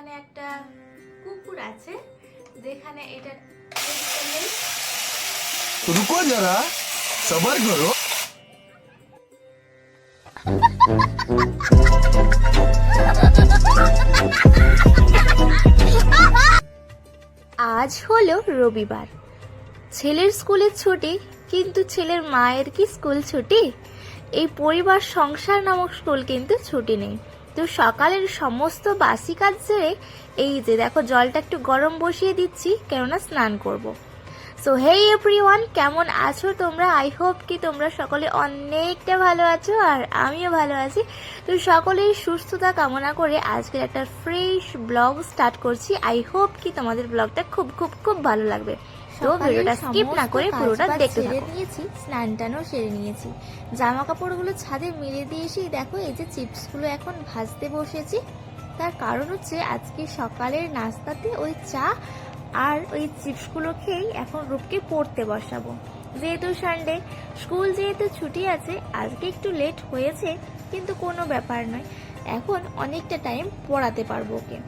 এখানে একটা কুকুর আছে যেখানে এটা रुको जरा सबर करो। আজ হলো রবিবার, ছেলের স্কুলের ছুটি, কিন্তু ছেলের মায়ের কি স্কুল ছুটি? এই পরিবার সংসার নামক স্কুল কিন্তু ছুটি নেই। তো সকালের সমস্ত বাসি কাজ সেরে এই যে দেখো জলটা একটু গরম বসিয়ে দিচ্ছি, কেননা স্নান করব। সো হেই এভরিওয়ান, কেমন আছো তোমরা? আই হোপ কি তোমরা সকলে অনেকটা ভালো আছো, আর আমিও ভালো আছি। তো সকলের সুস্থতা কামনা করে আজকের একটা ফ্রেশ ব্লগ স্টার্ট করছি। আই হোপ কি তোমাদের ব্লগটা খুব খুব খুব ভালো লাগবে। তো ভিডিওটা স্কিপ না করে পুরোটা দেখতে থাকো। নিয়েছি, স্নান টানও সেরে নিয়েছি, জামা কাপড়গুলো ছাদে মেলে দিয়ে এসেই দেখো এই যে চিপসগুলো এখন ভাজতে বসেছি। তার কারণ হচ্ছে আজকে সকালের নাস্তাতে ওই চা আর ওই চিপসগুলো খেয়েই এখন রূপকে পড়তে বসাবো। যেহেতু সানডে, স্কুল যেহেতু ছুটি আছে, আজকে একটু লেট হয়েছে, কিন্তু কোনো ব্যাপার নয়, এখন অনেকটা টাইম পড়াতে পারবো ওকে।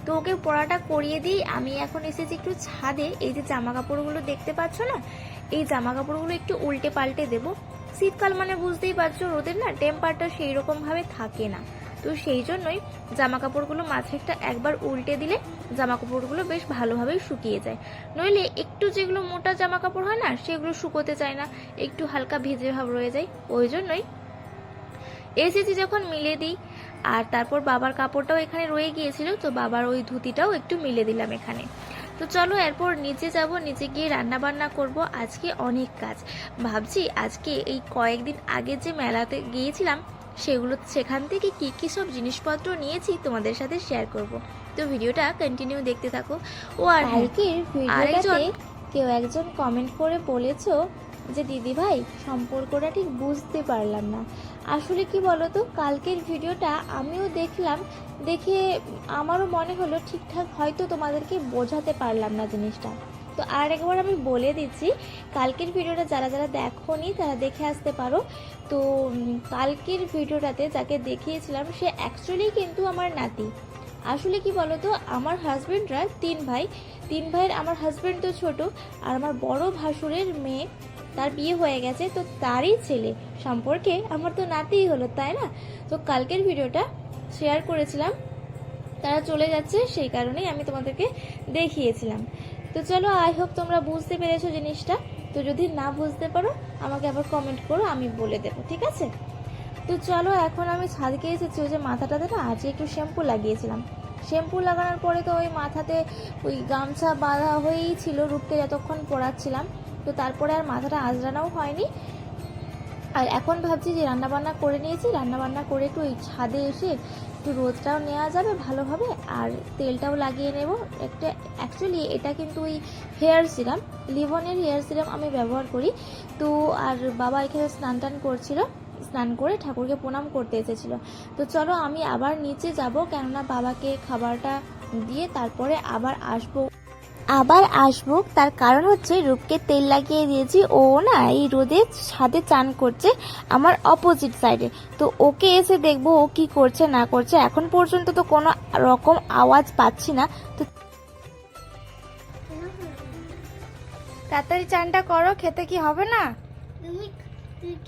তো ওকে পড়াটা করিয়ে দিই। আমি এখন এসেছি একটু ছাদে। এই যে জামা কাপড়গুলো দেখতে পাচ্ছ না, এই জামা কাপড়গুলো একটু উল্টে পাল্টে দেবো। শীতকাল মানে বুঝতেই পারছো, রোদের না টেম্পারটা সেই রকম ভাবে থাকে না। তো সেই জন্যই জামা কাপড়গুলো মাঝে একবার উল্টে দিলে জামা কাপড়গুলো বেশ ভালোভাবেই শুকিয়ে যায়। নইলে একটু যেগুলো মোটা জামা কাপড় হয় না, সেগুলো শুকোতে চায় না, একটু হালকা ভিজে ভাব রয়ে যায়। ওই জন্যই এসেছি যখন মিলে দিই। আর তারপর বাবার কাপড়টাও এখানে রয়ে গিয়েছিল, তো বাবার ওই ধুতিটাও একটু মিলে দিলাম এখানে। তো চলো এরপর নিচে যাব, নিচে গিয়ে রান্না বান্না করব। আজকে অনেক কাজ, ভাবছি আজকে এই কয়েকদিন আগে যে মেলাতে গিয়েছিলাম সেখান থেকে কি কি সব জিনিসপত্র নিয়েছি তোমাদের সাথে শেয়ার করব। তো ভিডিওটা কন্টিনিউ দেখতে থাকো। ও আর কালকের ভিডিওটাতে কেউ একজন কমেন্ট করে বলেছো যে দিদি ভাই সম্পর্কটা ঠিক বুঝতে পারলাম না। আসলে কি বলতো, কালকের ভিডিওটা আমিও দেখলাম, দেখে আমারও মনে হলো ঠিকঠাক হয়তো তোমাদেরকে বোঝাতে পারলাম না জিনিসটা। তো আর একবার আমি বলে দিচ্ছি, কালকের ভিডিওটা যারা যারা দেখোনি তারা দেখে আসতে পারো। তো কালকের ভিডিওটাতে যাকে দেখিয়েছিলাম সে অ্যাকচুয়ালি কিন্তু আমার নাতি। আসলে কি বলতো, আমার হাজব্যান্ডরা তিন ভাইয়ের আমার হাজব্যান্ড তো ছোট, আর আমার বড় ভাসুরের মেয়ে, তার বিয়ে হয়ে গেছে, তো তারই ছেলে সম্পর্কে আমার তো নাতিই হলো, তাই না? তো কালকের ভিডিওটা শেয়ার করেছিলাম, তারা চলে যাচ্ছে, সেই কারণেই আমি তোমাদেরকে দেখিয়েছিলাম। তো চলো, আই হোপ তোমরা বুঝতে পেরেছো জিনিসটা। তো যদি না বুঝতে পারো আমাকে আবার কমেন্ট করো, আমি বলে দেবো, ঠিক আছে? তো চলো, এখন আমি ছাদকে এসেছি। ওই যে মাথাটাতে না আজকে একটু শ্যাম্পু লাগিয়েছিলাম, শ্যাম্পু লাগানোর পরে তো ওই মাথাতে ওই গামছা বাঁধা হয়েই ছিল রূপকে যতক্ষণ পড়াচ্ছিলাম। তো তারপরে আর মাথাটা আঁচড়ানোও হয়নি। আর এখন ভাবছি যে রান্নাবান্না করে নিয়েছি, রান্নাবান্না করে একটু ওই ছাদে এসে একটু রোদটাও নেওয়া যাবে ভালোভাবে, আর তেলটাও লাগিয়ে নেব একটা। অ্যাকচুয়ালি এটা কিন্তু ওই হেয়ার সিরাম, লিভনের হেয়ার সিরাম আমি ব্যবহার করি। তো আর বাবা এখানে স্নান টান করছিল, স্নান করে ঠাকুরকে প্রণাম করতে এসেছিল। তো চলো আমি আবার নিচে যাব, কেননা বাবাকে খাবারটা দিয়ে তারপরে আবার আসবো। তার কারণ হচ্ছে রূপকে তেল লাগিয়ে দিয়েছি, ও না এই রোদে ছাদে চান করছে আমার অপোজিট সাইডে। তো ওকে এসে দেখবো ও কি করছে না করছে। এখন পর্যন্ত তো কোনো রকম আওয়াজ পাচ্ছি না। তো তাড়াতাড়ি চানটা করো, খেতে কি হবে না? তুমি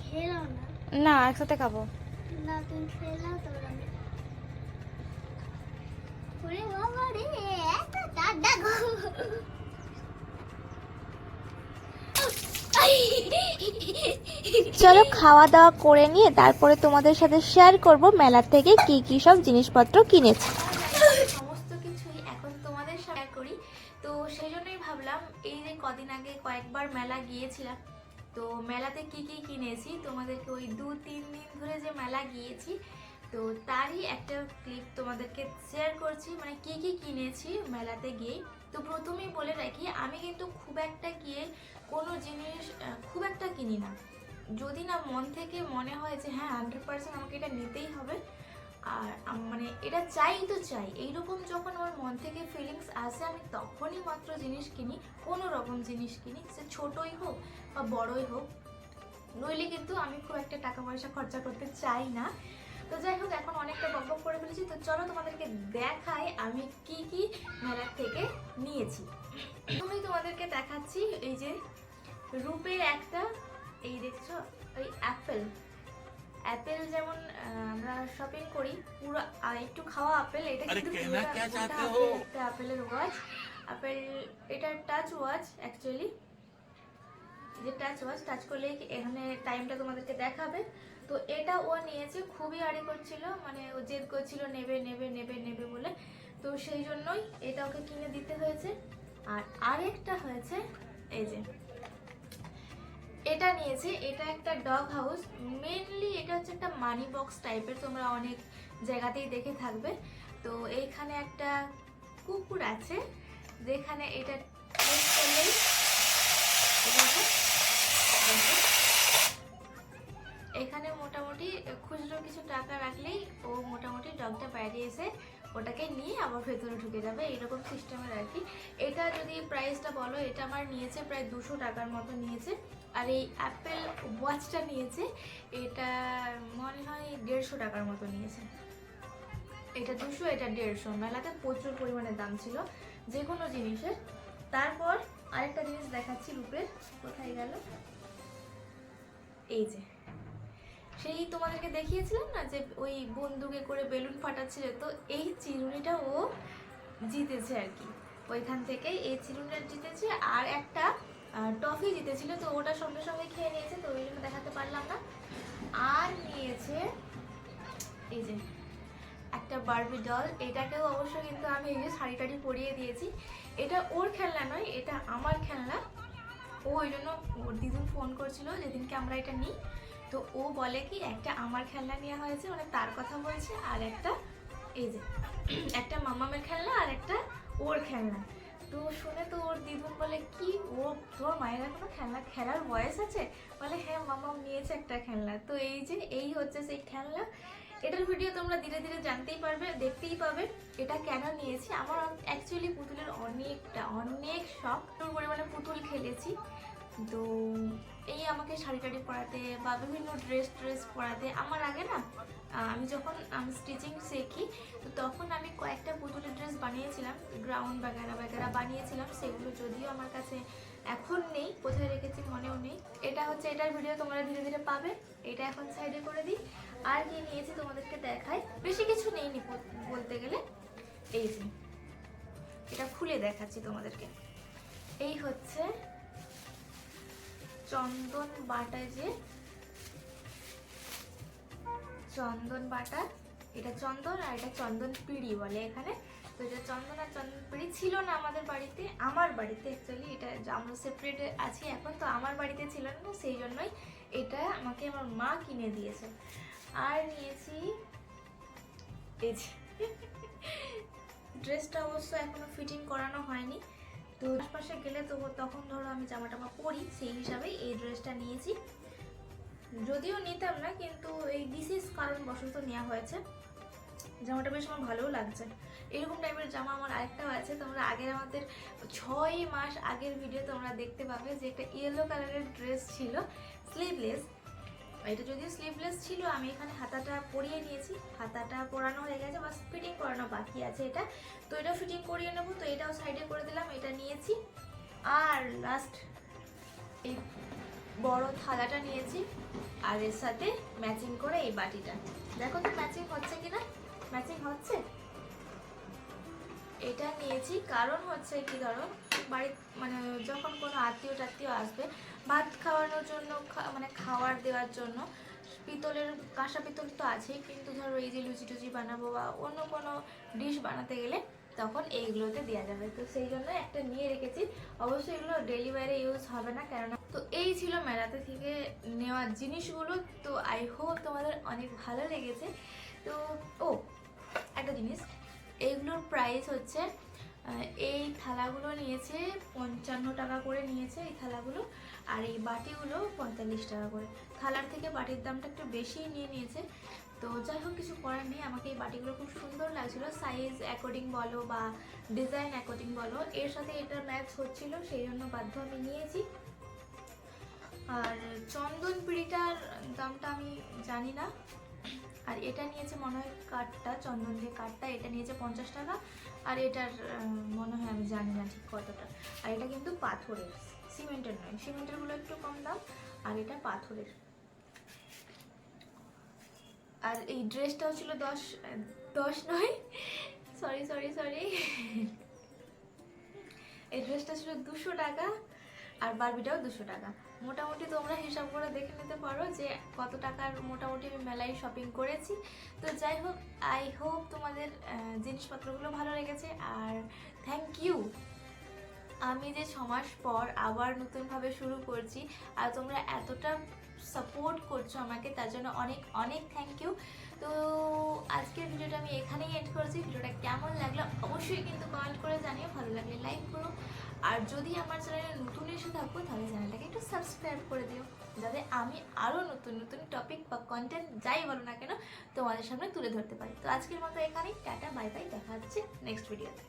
খেলাও না। না, একসাথে খাবো। না, তুমি খেলাও তো না। ওরে বাবা রে, এত দাদা গো। চলো খাওয়া দাওয়া করে নিয়ে তারপরে তোমাদের সাথে শেয়ার করব মেলা থেকে কি কি সব জিনিসপত্র কিনেছি। সমস্ত কিছুই এখন তোমাদের শেয়ার করি। তো সেই জন্যই ভাবলাম এই যে কদিন আগে কয়েকবার মেলা গিয়েছিলাম, তো মেলাতে কি কি কিনেছি তোমাদেরকে, ওই 2-3 দিন ধরে যে মেলা গিয়েছি তো তারই একটা ক্লিপ তোমাদেরকে শেয়ার করছি, মানে কি কি কিনেছি মেলাতে গিয়ে। তো প্রথমেই বলে রাখি, আমি কিন্তু খুব একটা গিয়ে কোনো জিনিস খুব একটা কিনি না। যদি না মন থেকে মনে হয় যে হ্যাঁ 100% আমাকে এটা নিতেই হবে, আর মানে এটা চাই তো চাই, এইরকম যখন আমার মন থেকে ফিলিংস আসে আমি তখনই মাত্র জিনিস কিনি, কোনো রকম জিনিস কিনি, সে ছোটই হোক বা বড়ই হোক। নইলে কিন্তু আমি খুব একটা টাকা পয়সা খরচা করতে চাই না। তো যাই হোক, এখন অনেকটা বকবক করে ফেলেছি, তো চলো তোমাদেরকে দেখাই আমি কি কি মেলার থেকে নিয়েছি। আমি তোমাদেরকে দেখাচ্ছি এই যে রূপের একটা, এই দেখছো ওই অ্যাপেল যেমন আমরা শপিং করি পুরো একটু খাওয়া আপেল, এটা কিন্তু একটা আপেলের ওয়াচ। আপেল এটা টাচ ওয়াচ অ্যাকচুয়ালি, যে টাচ ওয়াচ, টাচ করলে এখানে টাইমটা তোমাদেরকে দেখাবে। তো এটা ও নিয়েছে, খুবই আড়ি করছিল, মানে ও জেদ করছিল নেবে নেবে নেবে নেবে বলে, তো সেই জন্যই এটা ওকে কিনে দিতে হয়েছে। আর আরেকটা হয়েছে এই যে এটা নিয়েছি, এটা একটা ডগ হাউস, মেনলি এটা হচ্ছে একটা মানি বক্স টাইপের, তোমরা অনেক জায়গাতেই দেখে থাকবে। তো এইখানে একটা কুকুর আছে, যেখানে এটা এখানে মোটামুটি খুচরো কিছু টাকা রাখলেই ও মোটামুটি ডগটা বাইরে এসে ওটাকে নিয়ে আবার ভেতরে ঢুকে যাবে, এইরকম সিস্টেমের আর কি। এটা যদি প্রাইসটা বলো, এটা আমার নিয়েছে প্রায় 200 টাকার মতো নিয়েছে। আর এই অ্যাপেল ওয়াচটা নিয়েছে, এটা মনে হয় 150 টাকার মতো নিয়েছে। এটা 200, এটা 150। মেলাতে প্রচুর পরিমাণে দাম ছিল যে কোনো জিনিসের। তারপর আরেকটা জিনিস দেখাচ্ছি রূপের, কোথায় গেল, এই যে সেই তোমাদেরকে দেখিয়েছিলাম না যে ওই বন্দুকে করে বেলুন ফাটাচ্ছিল, তো এই চিরুনিটা ও জিতেছে আর কি, ওইখান থেকে এই চিরুনিটা জিতেছে। আর একটা টফি জিতেছিল, তো ওটা সঙ্গে সঙ্গে খেয়ে নিয়েছে, তো ওই জন্য দেখাতে পারলাম না। আর নিয়েছে এই যে একটা বারবি ডল, এটাকেও অবশ্য কিন্তু আমি এই যে শাড়ি টাড়ি পরিয়ে দিয়েছি। এটা ওর খেলনা নয়, এটা আমার খেলনা। ও ওই জন্য ওর দিদুন ফোন করছিল যেদিনকে আমরা এটা নিই, তো ও বলে কি একটা আমার খেলনা নেওয়া হয়েছে, মানে তার কথা বলছে, আর একটা এই যে একটা মামামের খেলনা আর একটা ওর খেলনা। তো শুনে তো ওর দিদুন বলে কি, ও তোর মায়ের এখনো খেলনা খেলার বয়স আছে? বলে হ্যাঁ মামাম নিয়েছে একটা খেলনা। তো এই যে এই হচ্ছে সেই খেলনা, এটার ভিডিও তোমরা ধীরে ধীরে জানতেই পারবে, দেখতেই পাবে এটা কেন নিয়েছি। আমার অ্যাকচুয়ালি পুতুলের অনেক শখ, প্রচুর পরিমাণে পুতুল খেলেছি। তো এই আমাকে শাড়ি টাড়ি পরাতে বা বিভিন্ন ড্রেস পরাতে, আমার আগে না আমি যখন স্টিচিং শিখি, তো তখন আমি কয়েকটা পুতুলের ড্রেস বানিয়েছিলাম, গ্রাউন্ড বাগেরা বানিয়েছিলাম, সেগুলো যদিও আমার কাছে এখন নেই, কোথায় রেখেছি মনেও নেই। এটা হচ্ছে, এটার ভিডিও তোমরা ধীরে ধীরে পাবে। এটা এখন সাইডে করে দিই। আর কি নিয়েছি তোমাদেরকে দেখাই, বেশি কিছু নেইনি বলতে গেলে। এই যে এটা খুলে দেখাচ্ছি তোমাদেরকে, এই হচ্ছে চন্দন বাটা, যে চন্দন বাটা, এটা চন্দন আর এটা চন্দন পিড়ি বলে এখানে। তো এটা চন্দন আর চন্দন পিড়ি ছিল না আমাদের বাড়িতে, আমার বাড়িতে অ্যাকচুয়ালি এটা আমরা সেপারেটে আছি এখন, তো আমার বাড়িতে ছিল না, সেই জন্যই এটা আমাকে আমার মা কিনে দিয়েছে। আর নিয়েছি এই যে ড্রেসটা, অবশ্য এখনো ফিটিং করানো হয়নি, তো আশপাশে গেলে তো তখন ধরো আমি জামা টামা পরি, সেই হিসাবে এই ড্রেসটা নিয়েছি। যদিও নিতাম না, কিন্তু এই বিশেষ কারণবশত নেওয়া হয়েছে। জামাটা বেশ আমার ভালোও লাগছে। এরকম টাইপের জামা আমার আরেকটাও আছে, তোমরা আগের আমাদের 6 মাস আগের ভিডিও তোমরা দেখতে পাবে, যে একটা ইয়েলো কালারের ড্রেস ছিল স্লিভলেস। এটা যদিও স্লিভলেস ছিল, আমি এখানে হাতাটা পরিয়ে নিয়েছি, হাতাটা পরানো হয়ে গেছে, বাস ফিটিং করানো বাকি আছে এটা। তো এটা ফিটিং করিয়ে নেবো, তো এটাও সাইডে করে দিলাম, এটা নিয়েছি। আর লাস্ট এই বড় থালাটা নিয়েছি, আর এর সাথে ম্যাচিং করে এই বাটিটা। দেখো তো ম্যাচিং হচ্ছে কিনা, ম্যাচিং হচ্ছে। এটা নিয়েছি কারণ হচ্ছে কি, ধরো বাড়ি মানে যখন কোনো আত্মীয় টাত্মীয় আসবে ভাত খাওয়ানোর জন্য, মানে খাওয়ার দেওয়ার জন্য, পিতলের কাঁসা পিতল তো আছেই, কিন্তু ধরো এই যে লুচি টুচি বানাবো বা অন্য কোনো ডিশ বানাতে গেলে তখন এইগুলোতে দেওয়া যাবে, তো সেই জন্য একটা নিয়ে রেখেছি। অবশ্যই এগুলো ডেলি ওয়্যারে ইউজ হবে না, কেননা। তো এই ছিল মেলাতে থেকে নেওয়া জিনিসগুলো। তো আই হোপ তোমাদের অনেক ভালো লেগেছে। তো একটা জিনিস, এইগুলোর প্রাইস হচ্ছে, এই থালাগুলো নিয়েছে 55 টাকা করে নিয়েছে এই থালাগুলো, আর এই বাটিগুলো 45 টাকা করে। থালার থেকে বাটির দামটা একটু বেশি নিয়েছে। তো যাই হোক, কিছু করার নেই, আমাকে এই বাটিগুলো খুব সুন্দর লাগছিলো, সাইজ অ্যাকর্ডিং বলো বা ডিজাইন অ্যাকর্ডিং বলো, এর সাথে এটা ম্যাচ হচ্ছিল, সেই জন্য বাধ্য আমি নিয়েছি। আর চন্দন পিড়িটার দামটা আমি জানি না, আর এটা নিয়েছে মনে হয় কাঠটা, চন্দন দিয়ে কাঠটা, এটা নিয়েছে 50 টাকা। আর এটার মনে হয় আমি জানি না ঠিক কতটা। আর এটা কিন্তু পাথরের, সিমেন্টের নয়, সিমেন্টেরগুলো একটু কম দাম, আর এটা পাথরের। আর এই ড্রেসটাও ছিল 10 নয়, সরি এই ড্রেসটা ছিল 200 টাকা, আর বারবিটাও 200 টাকা। মোটামুটি তোমরা হিসাব করে দেখে নিতে পারো যে কত টাকার মোটামুটি আমি মেলায় শপিং করেছি। তো যাই হোক, আই হোপ তোমাদের জিনিসপত্রগুলো ভালো লেগেছে। আর থ্যাংক ইউ, আমি যে 6 মাস পর আবার নতুনভাবে শুরু করছি, আর তোমরা এতটা সাপোর্ট করছো আমাকে, তার জন্য অনেক অনেক থ্যাংক ইউ। তো আজকের ভিডিওটা আমি এখানেই এন্ড করেছি। ভিডিওটা কেমন লাগলো অবশ্যই কিন্তু কমেন্ট করে জানিও, ভালো লাগলে লাইক করো। আর যদি আমার চ্যানেলে নতুন এসে থাকো তাহলে চ্যানেলটাকে একটু সাবস্ক্রাইব করে দিও, যাতে আমি আরও নতুন নতুন টপিক বা কন্টেন্ট যাই বলো না কেন তোমাদের সামনে তুলে ধরতে পারি। তো আজকের মতো এখানেই, টাটা বাই বাই, দেখা হচ্ছে নেক্সট ভিডিওতে।